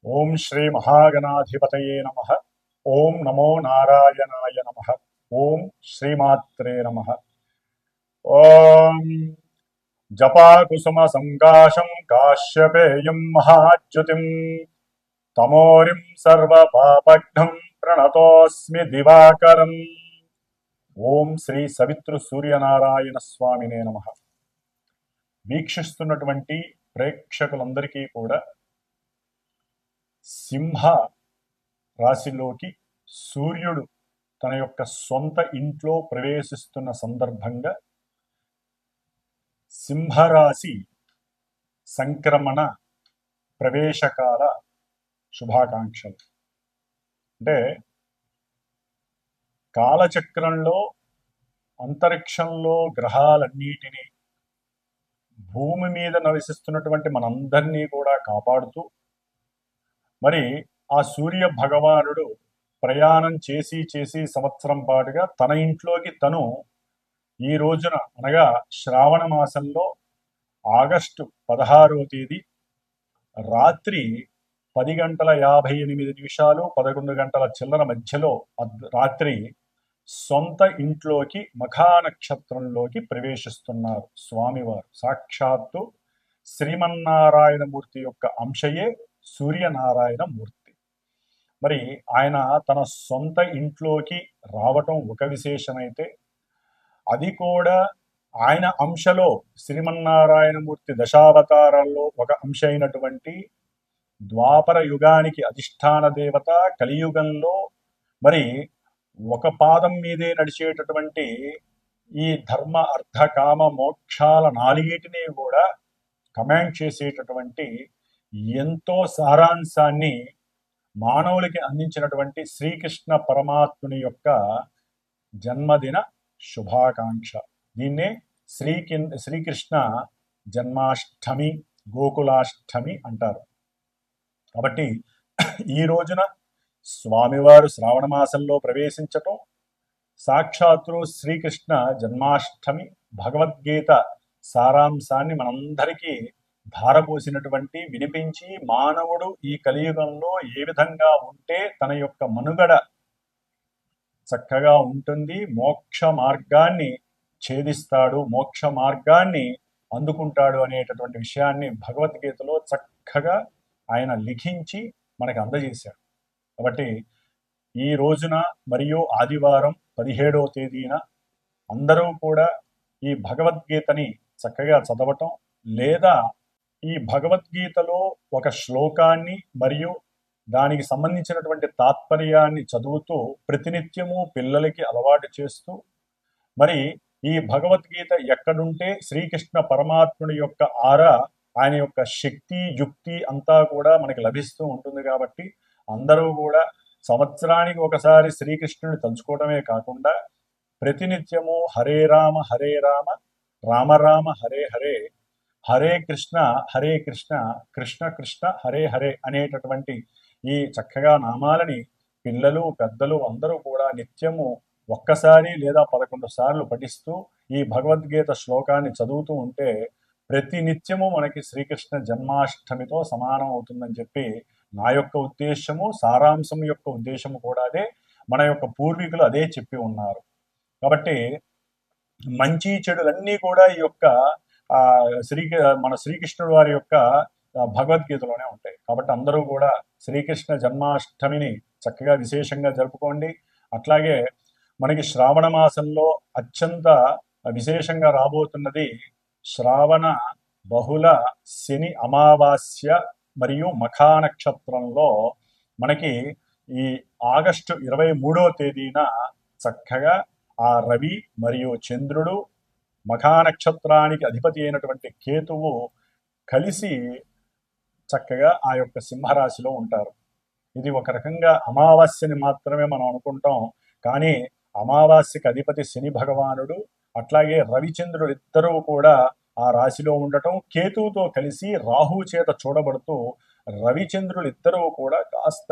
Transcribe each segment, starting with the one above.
ఓం శ్రీ మహాగణాధిపతయే నమః. ఓం నమో నారాయణాయ నమః. ఓం శ్రీమాత్రే నమః. ఓం జపాకుసుమ సంకాశం కాశ్యపేయం మహాచ్యుతిం తమోరిం సర్వపాపఘ్నం ప్రణతోస్మి దివాకరం. ఓం శ్రీ సవితృ సూర్యనారాయణ స్వామినే నమః. వీక్షిస్తున్నటువంటి ప్రేక్షకులందరికీ కూడా సింహ రాశిలోకి సూర్యుడు తన యొక్క సొంత ఇంట్లో ప్రవేశిస్తున్న సందర్భంగా సింహరాశి సంక్రమణ ప్రవేశకాల శుభాకాంక్షలు. అంటే కాలచక్రంలో అంతరిక్షంలో గ్రహాలన్నిటినీ భూమి మీద నివసిస్తున్నటువంటి మనందరినీ కూడా కాపాడుతూ మరి ఆ సూర్య భగవానుడు ప్రయాణం చేసి సంవత్సరం పాటుగా తన ఇంట్లోకి తను ఈ రోజున అనగా శ్రావణ మాసంలో ఆగస్టు 16వ తేదీ రాత్రి 10:58 11 గంటల చిల్లర మధ్యలో రాత్రి సొంత ఇంట్లోకి మఖా నక్షత్రంలోకి ప్రవేశిస్తున్నారు స్వామివారు. సాక్షాత్తు శ్రీమన్నారాయణమూర్తి యొక్క అంశయే సూర్యనారాయణ మూర్తి. మరి ఆయన తన సొంత ఇంట్లోకి రావటం ఒక విశేషమైతే, అది కూడా ఆయన అంశలో శ్రీమన్నారాయణమూర్తి దశావతారాల్లో ఒక అంశ అయినటువంటి ద్వాపర యుగానికి అధిష్టాన దేవత కలియుగంలో మరి ఒక పాదం మీదే నడిచేటటువంటి ఈ ధర్మ అర్థ కామ మోక్షాల నాలుగిటిని కూడా కమాండ్ చేసేటటువంటి ఎంతో సారాంశాన్ని మానవులకి అందించినటువంటి శ్రీకృష్ణ పరమాత్ముని యొక్క జన్మదిన శుభాకాంక్ష. దీన్నే శ్రీకృష్ణ జన్మాష్టమి, గోకులాష్టమి అంటారు. కాబట్టి ఈ రోజున స్వామివారు శ్రావణ మాసంలో ప్రవేశించటం, సాక్షాత్తు శ్రీకృష్ణ జన్మాష్టమి భగవద్గీత సారాంశాన్ని మనందరికీ ధారపోసినటువంటి వినిపించి మానవుడు ఈ కలియుగంలో ఏ విధంగా ఉంటే తన యొక్క మనుగడ చక్కగా ఉంటుంది, మోక్ష మార్గాన్ని ఛేదిస్తాడు, మోక్ష మార్గాన్ని అందుకుంటాడు అనేటటువంటి విషయాన్ని భగవద్గీతలో చక్కగా ఆయన లిఖించి మనకు అందజేశాడు. కాబట్టి ఈ రోజున మరియు ఆదివారం 17వ తేదీన అందరూ కూడా ఈ భగవద్గీతని చక్కగా చదవటం, లేదా ఈ భగవద్గీతలో ఒక శ్లోకాన్ని మరియు దానికి సంబంధించినటువంటి తాత్పర్యాన్ని చదువుతూ ప్రతినిత్యము పిల్లలకి అలవాటు చేస్తూ, మరి ఈ భగవద్గీత ఎక్కడుంటే శ్రీకృష్ణ పరమాత్ముడి యొక్క ఆయన యొక్క శక్తి యుక్తి అంతా కూడా మనకి లభిస్తూ ఉంటుంది. కాబట్టి అందరూ కూడా సంవత్సరానికి ఒకసారి శ్రీకృష్ణుని తలుచుకోవడమే కాకుండా ప్రతినిత్యము హరే రామ రామ రామ హరే హరే, హరే కృష్ణ కృష్ణ కృష్ణ హరే హరే అనేటటువంటి ఈ చక్కగా నామాలని పిల్లలు పెద్దలు అందరూ కూడా నిత్యము ఒక్కసారి లేదా 11 సార్లు పఠిస్తూ ఈ భగవద్గీత శ్లోకాన్ని చదువుతూ ఉంటే ప్రతి నిత్యము మనకి శ్రీకృష్ణ జన్మాష్టమితో సమానం అవుతుందని చెప్పి నా యొక్క ఉద్దేశము, సారాంశం యొక్క ఉద్దేశము కూడా అదే. మన యొక్క పూర్వీకులు అదే చెప్పి ఉన్నారు. కాబట్టి మంచి చెడులన్నీ కూడా ఈ యొక్క మన శ్రీకృష్ణుడు వారి యొక్క భగవద్గీతలోనే ఉంటాయి. కాబట్టి అందరూ కూడా శ్రీకృష్ణ జన్మాష్టమిని చక్కగా విశేషంగా జరుపుకోండి. అట్లాగే మనకి శ్రావణ మాసంలో అత్యంత విశేషంగా రాబోతున్నది శ్రావణ బహుళ శని అమావాస్య మరియు మఖా నక్షత్రంలో మనకి ఈ ఆగస్టు 23వ తేదీన చక్కగా ఆ రవి మరియు చంద్రుడు మఖా నక్షత్రానికి అధిపతి అయినటువంటి కేతువు కలిసి చక్కగా ఆ యొక్క సింహరాశిలో ఉంటారు. ఇది ఒక రకంగా అమావాస్యని మాత్రమే మనం అనుకుంటాం, కానీ అమావాస్యకి అధిపతి శని భగవానుడు, అట్లాగే రవిచంద్రుడు ఇద్దరూ కూడా ఆ రాశిలో ఉండటం, కేతువుతో కలిసి రాహు చేత చూడబడుతూ రవిచంద్రులు ఇద్దరూ కూడా కాస్త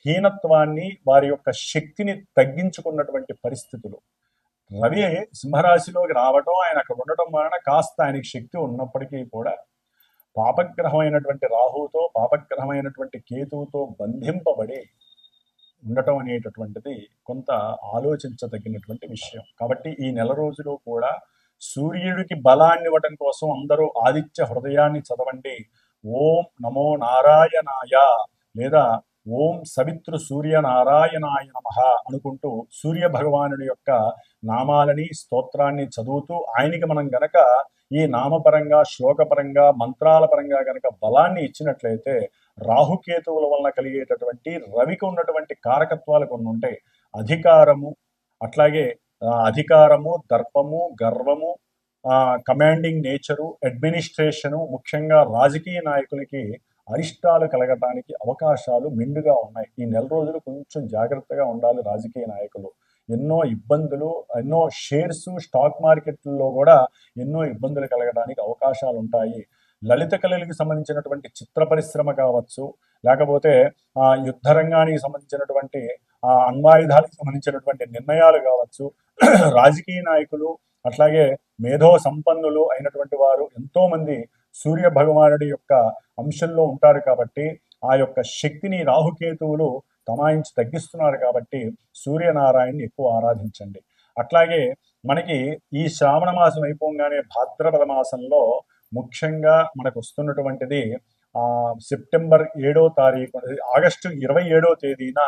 హీనత్వాన్ని, వారి యొక్క శక్తిని తగ్గించుకున్నటువంటి పరిస్థితులు. రవి సింహరాశిలోకి రావటం, ఆయన అక్కడ ఉండటం వలన కాస్త ఆయనకి శక్తి ఉన్నప్పటికీ కూడా పాపగ్రహమైనటువంటి రాహువుతో పాపగ్రహమైనటువంటి కేతువుతో బంధింపబడి ఉండటం అనేటటువంటిది కొంత ఆలోచించదగినటువంటి విషయం. కాబట్టి ఈ నెల రోజులు కూడా సూర్యుడికి బలాన్ని ఇవ్వటం కోసం అందరూ ఆదిత్య హృదయాన్ని చదవండి. ఓం నమో నారాయణాయ లేదా ఓం సవితృ సూర్యనారాయణాయ నమః అనుకుంటూ సూర్య భగవానుడి యొక్క నామాలని స్తోత్రాన్ని చదువుతూ ఆయనకి మనం గనక ఈ నామపరంగా శ్లోకపరంగా మంత్రాల పరంగా గనక బలాన్ని ఇచ్చినట్లయితే రాహుకేతువుల వలన కలిగేటటువంటి రవికి ఉన్నటువంటి కారకత్వాలు కొన్ని ఉంటాయి. అధికారము, అట్లాగే అధికారము, దర్పము, గర్వము, కమాండింగ్ నేచరు, అడ్మినిస్ట్రేషను, ముఖ్యంగా రాజకీయ నాయకులకి అరిష్టాలు కలగటానికి అవకాశాలు మెండుగా ఉన్నాయి. ఈ నెల రోజులు కొంచెం జాగ్రత్తగా ఉండాలి రాజకీయ నాయకులు. ఎన్నో ఇబ్బందులు, ఎన్నో షేర్స్ స్టాక్ మార్కెట్లో కూడా ఎన్నో ఇబ్బందులు కలగడానికి అవకాశాలు ఉంటాయి. లలిత కళలకు సంబంధించినటువంటి చిత్ర పరిశ్రమ కావచ్చు, లేకపోతే యుద్ధ రంగానికి సంబంధించినటువంటి అణ్వాయుధాలకు సంబంధించినటువంటి నిర్ణయాలు కావచ్చు, రాజకీయ నాయకులు అట్లాగే మేధో సంపన్నులు అయినటువంటి వారు ఎంతో మంది సూర్య భగవానుడి యొక్క అంశంలో ఉంటారు. కాబట్టి ఆ యొక్క శక్తిని రాహుకేతువులు తమాయించి తగ్గిస్తున్నారు. కాబట్టి సూర్యనారాయణని ఎక్కువ ఆరాధించండి. అట్లాగే మనకి ఈ శ్రావణ మాసం అయిపోగానే భాద్రపద మాసంలో ముఖ్యంగా మనకు వస్తున్నటువంటిది సెప్టెంబర్ 7వ తారీఖు, ఆగస్టు 27వ తేదీన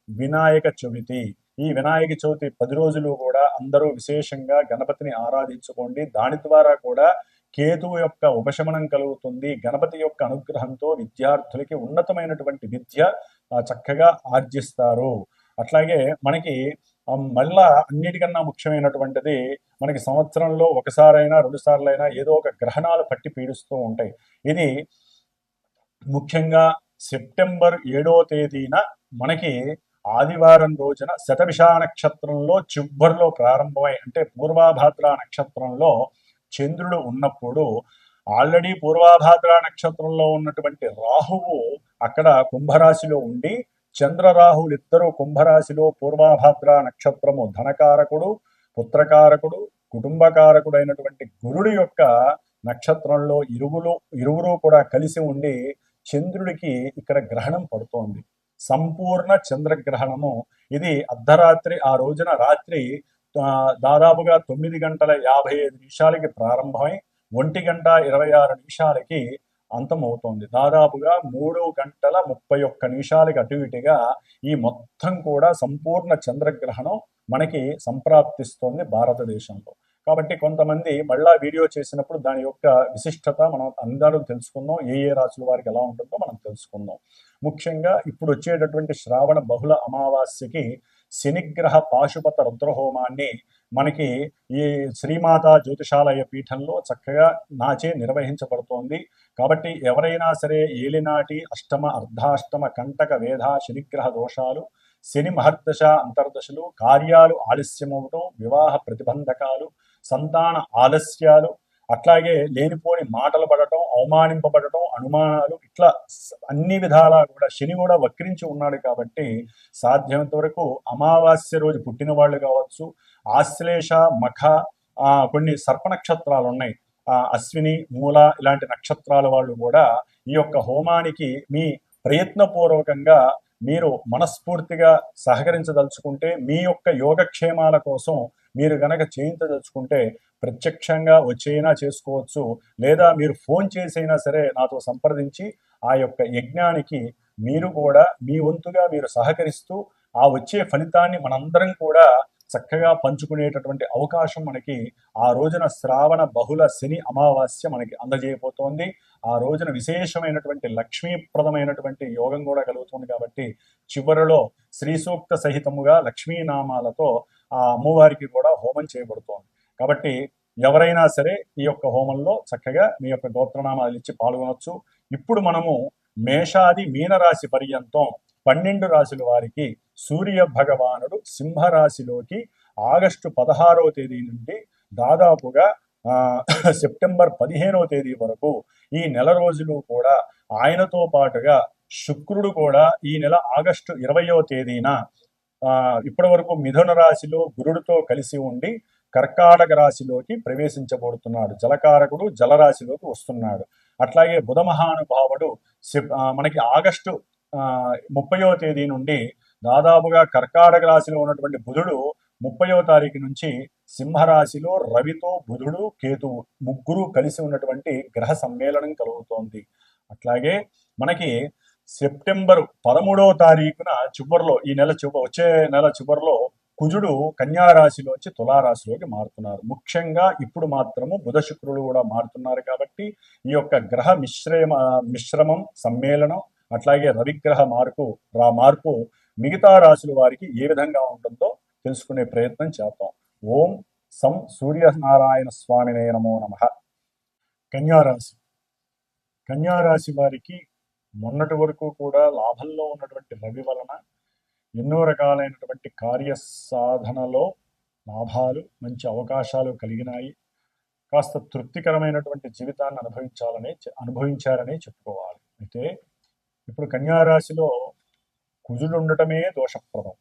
వినాయక చవితి. ఈ వినాయక చవితి 10 రోజులు కూడా అందరూ విశేషంగా గణపతిని ఆరాధించుకోండి. దాని ద్వారా కూడా కేతువు యొక్క ఉపశమనం కలుగుతుంది. గణపతి యొక్క అనుగ్రహంతో విద్యార్థులకి ఉన్నతమైనటువంటి విద్య చక్కగా ఆర్జిస్తారు. అట్లాగే మనకి మళ్ళా అన్నిటికన్నా ముఖ్యమైనటువంటిది మనకి సంవత్సరంలో ఒకసారైనా 2 సార్లైనా ఏదో ఒక గ్రహణాలు పట్టి పీడిస్తూ ఉంటాయి. ఇది ముఖ్యంగా సెప్టెంబర్ 7వ తేదీన మనకి ఆదివారం రోజున శతభిష నక్షత్రంలో చివరిలో ప్రారంభమై, అంటే పూర్వాభాద్ర నక్షత్రంలో చంద్రుడు ఉన్నప్పుడు ఆల్రెడీ పూర్వాభాద్ర నక్షత్రంలో ఉన్నటువంటి రాహువు అక్కడ కుంభరాశిలో ఉండి, చంద్రరాహువులు ఇద్దరు కుంభరాశిలో పూర్వాభాద్ర నక్షత్రము ధనకారకుడు, పుత్రకారకుడు, కుటుంబకారకుడు అయినటువంటి గురుడు యొక్క నక్షత్రంలో ఇరువురు కూడా కలిసి ఉండి చంద్రుడికి ఇక్కడ గ్రహణం పడుతోంది. సంపూర్ణ చంద్రగ్రహణము. ఇది అర్ధరాత్రి ఆ రోజున రాత్రి దాదాపుగా 9:55 ప్రారంభమై 1:26 అంతమవుతోంది. దాదాపుగా 3:31 అటు ఇటుగా ఈ మొత్తం కూడా సంపూర్ణ చంద్రగ్రహణం మనకి సంప్రాప్తిస్తోంది భారతదేశంలో. కాబట్టి కొంతమంది మళ్ళా వీడియో చేసినప్పుడు దాని యొక్క విశిష్టత మనం అందరం తెలుసుకుందాం. ఏ రాశుల వారికి ఎలా ఉంటుందో మనం తెలుసుకుందాం. ముఖ్యంగా ఇప్పుడు వచ్చేటటువంటి శ్రావణ బహుళ అమావాస్యకి శనిగ్రహ పాశుపత రుద్రహోమాన్ని మనకి ఈ శ్రీమాతా జ్యోతిషాలయ పీఠంలో చక్కగా నాచే నిర్వహించబడుతోంది. కాబట్టి ఎవరైనా సరే ఏలినాటి అష్టమ, అర్ధాష్టమ, కంటక, వేధ, శనిగ్రహ దోషాలు, శని మహర్దశ అంతర్దశలు, కార్యాలు ఆలస్యమవటం, వివాహ ప్రతిబంధకాలు, సంతాన ఆలస్యాలు, అట్లాగే లేనిపోని మాటలు పడటం, అవమానింపబడటం, అనుమానాలు, ఇట్లా అన్ని విధాలా కూడా శని కూడా వక్రించి ఉన్నాడు. కాబట్టి సాధ్యమైనంత వరకు అమావాస్య రోజు పుట్టిన వాళ్ళు కావచ్చు, ఆశ్లేష, మఖ, కొన్ని సర్ప నక్షత్రాలు ఉన్నాయి, అశ్విని, మూల ఇలాంటి నక్షత్రాల వాళ్ళు కూడా ఈ యొక్క హోమానికి మీ ప్రయత్నపూర్వకంగా మీరు మనస్ఫూర్తిగా సహకరించదలుచుకుంటే, మీ యొక్క యోగక్షేమాల కోసం మీరు గనక చేయించదలుచుకుంటే ప్రత్యక్షంగా వచ్చైనా చేసుకోవచ్చు, లేదా మీరు ఫోన్ చేసైనా సరే నాతో సంప్రదించి ఆ యొక్క యజ్ఞానికి మీరు కూడా మీ వంతుగా మీరు సహకరిస్తూ ఆ వచ్చే ఫలితాన్ని మనందరం కూడా చక్కగా పంచుకునేటటువంటి అవకాశం మనకి ఆ రోజున శ్రావణ బహుళ శని అమావాస్య మనకి అందజేయబోతోంది. ఆ రోజున విశేషమైనటువంటి లక్ష్మీప్రదమైనటువంటి యోగం కూడా కలుగుతుంది. కాబట్టి చివరిలో శ్రీ సూక్త సహితముగా లక్ష్మీనామాలతో ఆ అమ్మవారికి కూడా హోమం చేయబడుతోంది. కాబట్టి ఎవరైనా సరే ఈ యొక్క హోమంలో చక్కగా మీ యొక్క గోత్రనామాలు ఇచ్చి పాల్గొనవచ్చు. ఇప్పుడు మనము మేషాది మీనరాశి పర్యంతం 12 రాశుల వారికి సూర్య భగవానుడు సింహరాశిలోకి ఆగస్టు 16వ తేదీ నుండి దాదాపుగా సెప్టెంబర్ 15వ తేదీ వరకు ఈ నెల రోజులు కూడా ఆయనతో పాటుగా శుక్రుడు కూడా ఈ నెల ఆగస్టు 20వ తేదీన ఇప్పటి వరకు మిథున రాశిలో గురుడితో కలిసి ఉండి కర్కాటక రాశిలోకి ప్రవేశించబోతున్నాడు. జలకారకుడు జలరాశిలోకి వస్తున్నాడు. అట్లాగే బుధ మహానుభావుడు మనకి ఆగస్టు 30వ తేదీ నుండి దాదాపుగా కర్కాటక రాశిలో ఉన్నటువంటి బుధుడు 30వ తారీఖు నుంచి సింహరాశిలో రవితో బుధుడు కేతువు ముగ్గురు కలిసి ఉన్నటువంటి గ్రహ సమ్మేళనం కలుగుతోంది. అట్లాగే మనకి సెప్టెంబర్ 13వ తారీఖున చివరిలో ఈ నెల వచ్చే నెల చివరిలో కుజుడు కన్యా రాశిలోంచి తులారాశిలోకి మారుతున్నారు. ముఖ్యంగా ఇప్పుడు మాత్రము బుధ శుక్రులు కూడా మారుతున్నారు కాబట్టి ఈ యొక్క గ్రహ మిశ్రమం సమ్మేళనం అట్లాగే రవిగ్రహ మార్పు మిగతా రాశుల వారికి ఏ విధంగా ఉంటుందో తెలుసుకునే ప్రయత్నం చేద్దాం. ఓం సం సూర్యనారాయణ స్వామినే నమో నమః. కన్యారాశి కన్యారాశి వారికి మొన్నటి వరకు కూడా లాభంలో ఉన్నటువంటి రవి వలన ఎన్నో రకాలైనటువంటి కార్యసాధనలో లాభాలు మంచి అవకాశాలు కలిగినాయి. కాస్త తృప్తికరమైనటువంటి జీవితాన్ని అనుభవించారనే చెప్పుకోవాలి. అయితే ఇప్పుడు కన్యారాశిలో కుజుడు ఉండటమే దోషప్రదం.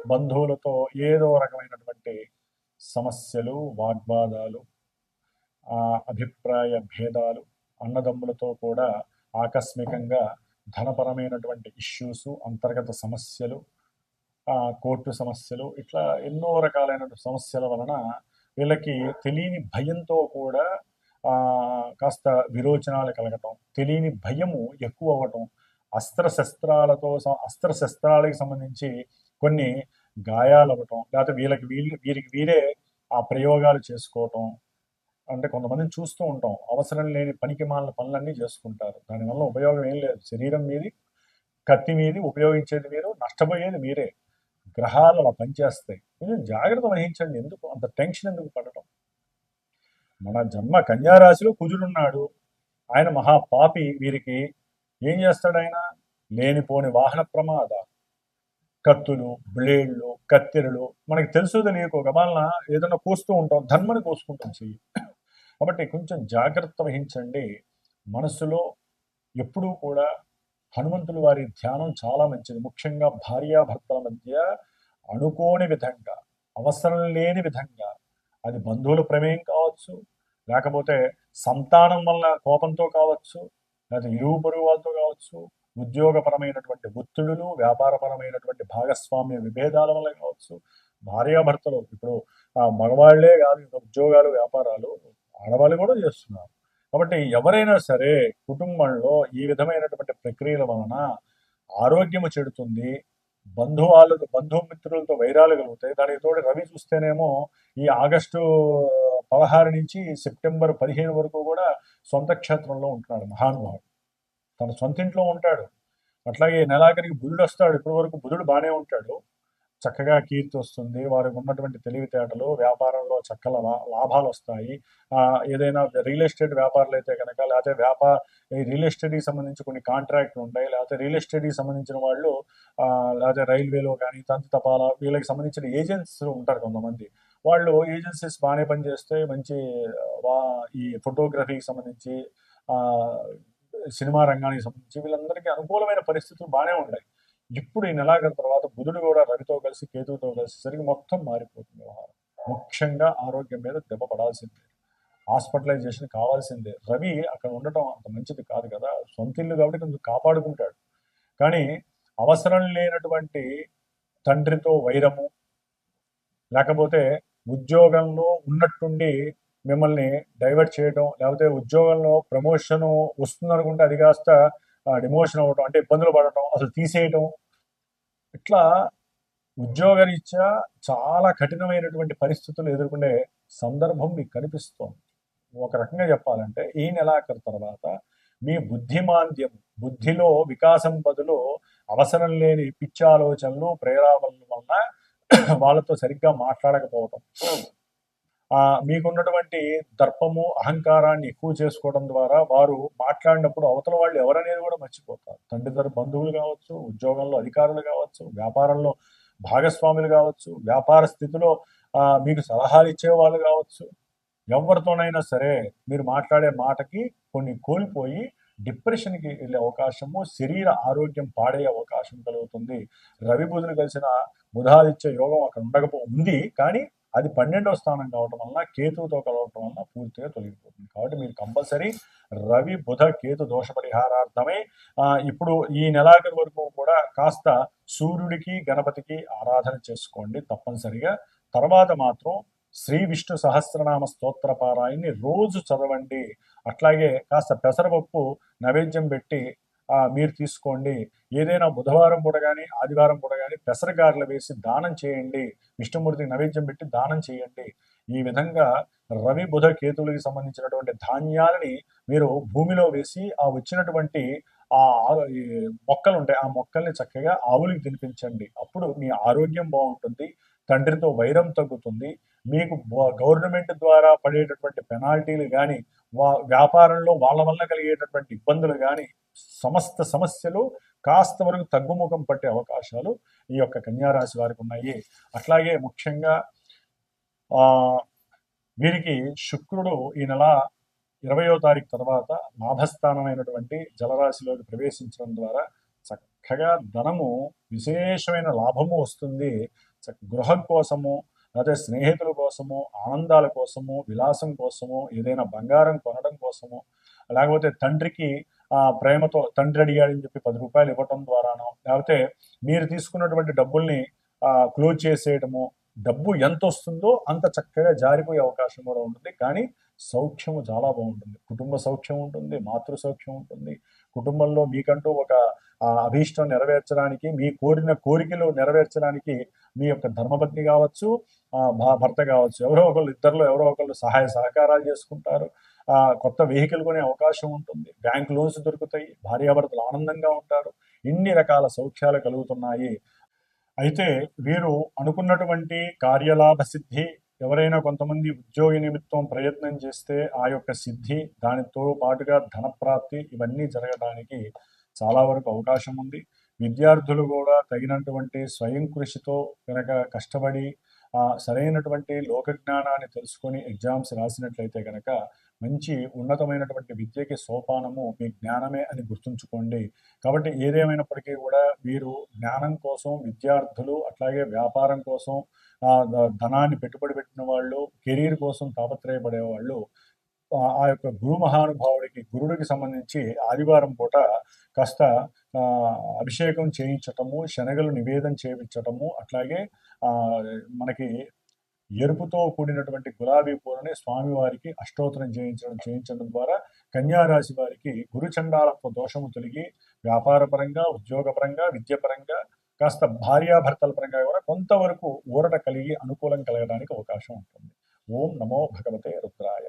బంధువులతో ఏదో రకమైనటువంటి సమస్యలు, వాగ్వాదాలు, అభిప్రాయ భేదాలు, అన్నదమ్ములతో కూడా ఆకస్మికంగా ధనపరమైనటువంటి ఇష్యూస్, అంతర్గత సమస్యలు, కోర్టు సమస్యలు, ఇట్లా ఎన్నో రకాలైన సమస్యల వలన వీళ్ళకి తెలియని భయంతో కూడా కాస్త విరోచనాలు కలగటం, తెలియని భయము ఎక్కువ అవ్వటం, అస్త్రశస్త్రాలకు సంబంధించి కొన్ని గాయాలు అవ్వటం, లేకపోతే వీరికి వీరే ఆ ప్రయోగాలు చేసుకోవటం. అంటే కొంతమందిని చూస్తూ ఉంటాం, అవసరం లేని పనికి మాలిన పనులన్నీ చేసుకుంటారు. దానివల్ల ఉపయోగం ఏం లేదు. శరీరం మీది, కత్తి మీది ఉపయోగించేది మీరు, నష్టపోయేది మీరే. గ్రహాలు అలా పనిచేస్తాయి. కొంచెం జాగ్రత్త వహించండి. ఎందుకు అంత టెన్షన్ ఎందుకు పడటం? మన జన్మ కన్యారాశిలో కుజుడున్నాడు. ఆయన మహాపాపి. వీరికి ఏం చేస్తాడు ఆయన? లేనిపోని వాహన ప్రమాదాలు, కత్తులు, బ్లేడ్లు, కత్తెరలు, మనకి తెలుసు తెలియకో గబాలన ఏదైనా కోస్తూ ఉంటాం, ధన్మని కోసుకుంటాం చెయ్యి. కాబట్టి కొంచెం జాగ్రత్త వహించండి. మనసులో ఎప్పుడూ కూడా హనుమంతుల వారి ధ్యానం చాలా మంచిది. ముఖ్యంగా భార్యాభర్తల మధ్య అనుకోని విధంగా, అవసరం లేని విధంగా, అది బంధువుల ప్రమేయం కావచ్చు, లేకపోతే సంతానం వల్ల కోపంతో కావచ్చు, లేకపోతే ఇరుగు పొరుగు వాళ్ళతో కావచ్చు, ఉద్యోగపరమైనటువంటి ఒత్తిడులు, వ్యాపారపరమైనటువంటి భాగస్వామ్య విభేదాల వల్ల కావచ్చు. భార్యాభర్తలు ఇప్పుడు మగవాళ్లే కాదు, ఉద్యోగాలు, వ్యాపారాలు ఆడవాళ్ళు కూడా చేస్తున్నారు. కాబట్టి ఎవరైనా సరే కుటుంబంలో ఈ విధమైనటువంటి ప్రక్రియల వలన ఆరోగ్యము చెడుతుంది. బంధుమిత్రులతో వైరాలు కలుగుతాయి. దానికి తోడు రవి చూస్తేనేమో ఈ ఆగస్టు 16 నుంచి సెప్టెంబర్ 15 వరకు కూడా సొంత క్షేత్రంలో ఉంటున్నాడు మహానుభావుడు. తన సొంత ఇంట్లో ఉంటాడు. అట్లాగే నెలాఖరికి బుధుడు వస్తాడు. ఇప్పటి వరకు బుధుడు బాగానే ఉంటాడు. చక్కగా కీర్తి వస్తుంది. వారికి ఉన్నటువంటి తెలివితేటలు, వ్యాపారంలో చక్కల లాభాలు వస్తాయి. ఏదైనా రియల్ ఎస్టేట్ వ్యాపారాలు అయితే కనుక, లేకపోతే రియల్ ఎస్టేట్కి సంబంధించి కొన్ని కాంట్రాక్ట్లు ఉంటాయి, లేకపోతే రియల్ ఎస్టేట్కి సంబంధించిన వాళ్ళు లేకపోతే రైల్వేలో కానీ, తంతి తపాలా, వీళ్ళకి సంబంధించిన ఏజెంట్స్ ఉంటారు కొంతమంది. వాళ్ళు ఏజెన్సీస్ బాగానే పనిచేస్తే మంచి ఈ ఫోటోగ్రఫీకి సంబంధించి, సినిమా రంగానికి సంబంధించి వీళ్ళందరికీ అనుకూలమైన పరిస్థితులు బాగానే ఉన్నాయి. ఇప్పుడు ఈ నెలాఖరు తర్వాత బుధుడు కూడా రవితో కలిసి, కేతువుతో కలిసేసరికి మొత్తం మారిపోతుంది వ్యవహారం. ముఖ్యంగా ఆరోగ్యం మీద దెబ్బ పడాల్సిందే, హాస్పిటలైజేషన్ కావాల్సిందే. రవి అక్కడ ఉండటం అంత మంచిది కాదు కదా. సొంత ఇల్లు కాబట్టి కొంచెం కాపాడుకుంటాడు. కానీ అవసరం లేనటువంటి తండ్రితో వైరము, లేకపోతే ఉద్యోగంలో ఉన్నట్టుండి మిమ్మల్ని డైవర్ట్ చేయడం, లేకపోతే ఉద్యోగంలో ప్రమోషన్ వస్తుందనుకుంటే అది కాస్త డిమోషన్ అవ్వడం, అంటే ఇబ్బందులు పడటం, అసలు తీసేయటం, ఇట్లా ఉద్యోగరీత్యా చాలా కఠినమైనటువంటి పరిస్థితులు ఎదుర్కొనే సందర్భం మీకు కనిపిస్తోంది. ఒక రకంగా చెప్పాలంటే ఈ నెలాఖరు తర్వాత మీ బుద్ధిలో వికాసం బదులు అవసరం లేని పిచ్చి ఆలోచనలు, ప్రేరావణల వలన వాళ్ళతో సరిగ్గా మాట్లాడకపోవటం, మీకున్నటువంటి దర్పము, అహంకారాన్ని ఎక్కువ చేసుకోవడం ద్వారా వారు మాట్లాడినప్పుడు అవతల వాళ్ళు ఎవరనేది కూడా మర్చిపోతారు. తండ్రిదారు బంధువులు కావచ్చు, ఉద్యోగంలో అధికారులు కావచ్చు, వ్యాపారంలో భాగస్వాములు కావచ్చు, వ్యాపార స్థితిలో మీకు సలహాలు ఇచ్చేవాళ్ళు కావచ్చు, ఎవరితోనైనా సరే మీరు మాట్లాడే మాటకి కొన్ని కోల్పోయి డిప్రెషన్కి వెళ్ళే అవకాశము, శరీర ఆరోగ్యం పాడయ్యే అవకాశం కలుగుతుంది. రవి బుధులు కలిసిన బుధాదిత్య యోగం అక్కడ ఉంది, కానీ అది 12వ స్థానం కావటం వలన కేతువుతో కలవటం వలన పూర్తిగా తొలగిపోతుంది. కాబట్టి మీరు కంపల్సరీ రవి బుధ కేతు దోష పరిహారార్థమై ఇప్పుడు ఈ నెలాఖరు వరకు కూడా కాస్త సూర్యుడికి గణపతికి ఆరాధన చేసుకోండి తప్పనిసరిగా. తర్వాత మాత్రం శ్రీ విష్ణు సహస్రనామ స్తోత్ర పారాయణని రోజు చదవండి. అట్లాగే కాస్త పెసరపప్పు నైవేద్యం పెట్టి మీరు తీసుకోండి. ఏదైనా బుధవారం పూట కానీ ఆదివారం పూట కానీ పెసరగారెలు వేసి దానం చేయండి. విష్ణుమూర్తికి నైవేద్యం పెట్టి దానం చేయండి. ఈ విధంగా రవి బుధ కేతువులకి సంబంధించినటువంటి ధాన్యాలని మీరు భూమిలో వేసి ఆ వచ్చినటువంటి ఆ మొక్కలు ఉంటాయి, ఆ మొక్కల్ని చక్కగా ఆవులకి తినిపించండి. అప్పుడు మీ ఆరోగ్యం బాగుంటుంది, తండ్రితో వైరం తగ్గుతుంది, మీకు గవర్నమెంట్ ద్వారా పడేటటువంటి పెనాల్టీలు కానీ వ్యాపారంలో వాళ్ళ వల్ల కలిగేటటువంటి ఇబ్బందులు కానీ సమస్త సమస్యలు కాస్త వరకు తగ్గుముఖం పట్టే అవకాశాలు ఈ యొక్క కన్యారాశి వారికి ఉన్నాయి. అట్లాగే ముఖ్యంగా వీరికి శుక్రుడు ఈ నెల 20వ తారీఖు తర్వాత లాభస్థానమైనటువంటి జలరాశిలోకి ప్రవేశించడం ద్వారా చక్కగా ధనము విశేషమైన లాభము వస్తుంది. గృహం కోసము, అదే స్నేహితుల కోసము, ఆనందాల కోసము, విలాసం కోసము, ఏదైనా బంగారం కొనడం కోసము, లేకపోతే తండ్రికి ప్రేమతో తండ్రి అడిగాడని చెప్పి 10 రూపాయలు ఇవ్వటం ద్వారానో, లేకపోతే మీరు తీసుకున్నటువంటి డబ్బుల్ని క్లోజ్ చేసేయటము, డబ్బు ఎంత వస్తుందో అంత చక్కగా జారిపోయే అవకాశం కూడా ఉంటుంది. కానీ సౌఖ్యము చాలా బాగుంటుంది, కుటుంబ సౌఖ్యం ఉంటుంది, మాతృ సౌఖ్యం ఉంటుంది. కుటుంబంలో మీకంటూ ఒక అభీష్టం నెరవేర్చడానికి, మీ కోరిన కోరికలు నెరవేర్చడానికి మీ యొక్క ధర్మపత్ని కావచ్చు, భర్త కావచ్చు, ఎవరో ఒకళ్ళు, ఇద్దరిలో ఎవరో ఒకళ్ళు సహాయ సహకారాలు చేసుకుంటారు. కొత్త వెహికల్ కొనే అవకాశం ఉంటుంది, బ్యాంక్ లోన్స్ దొరుకుతాయి, భార్యాభర్తలు ఆనందంగా ఉంటారు. ఇన్ని రకాల సౌఖ్యాలు కలుగుతున్నాయి. అయితే వీరు అనుకున్నటువంటి కార్యలాభ సిద్ధి, ఎవరైనా కొంతమంది ఉద్యోగ నిమిత్తం ప్రయత్నం చేస్తే ఆ యొక్క సిద్ధి, దానితో పాటుగా ధనప్రాప్తి, ఇవన్నీ జరగడానికి చాలా వరకు అవకాశం ఉంది. విద్యార్థులు కూడా తగినటువంటి స్వయం కృషితో కనుక కష్టపడి సరైనటువంటి లోక జ్ఞానాన్ని తెలుసుకొని ఎగ్జామ్స్ రాసినట్లయితే కనుక మంచి ఉన్నతమైనటువంటి విద్యకి సోపానము మీ జ్ఞానమే అని గుర్తుంచుకోండి. కాబట్టి ఏదేమైనప్పటికీ కూడా మీరు జ్ఞానం కోసం, విద్యార్థులు అట్లాగే వ్యాపారం కోసం, ధనాన్ని పెట్టుబడి పెట్టిన వాళ్ళు, కెరీర్ కోసం తాపత్రయపడే వాళ్ళు ఆ యొక్క గురు మహానుభావుడికి, గురుడికి సంబంధించి ఆదివారం పూట కాస్త అభిషేకం చేయించటము, శనగలు నివేదన చేయించటము, అట్లాగే మనకి ఎరుపుతో కూడినటువంటి గులాబీ పూలని స్వామివారికి అష్టోత్తరం చేయించడం ద్వారా కన్యారాశి వారికి గురుచండాలత్వ దోషము తొలగి వ్యాపారపరంగా, ఉద్యోగపరంగా, విద్యపరంగా, కాస్త భార్యాభర్తల పరంగా కూడా కొంతవరకు ఊరట కలిగి అనుకూలం కలగడానికి అవకాశం ఉంటుంది. ఓం నమో భగవతే రుద్రాయ.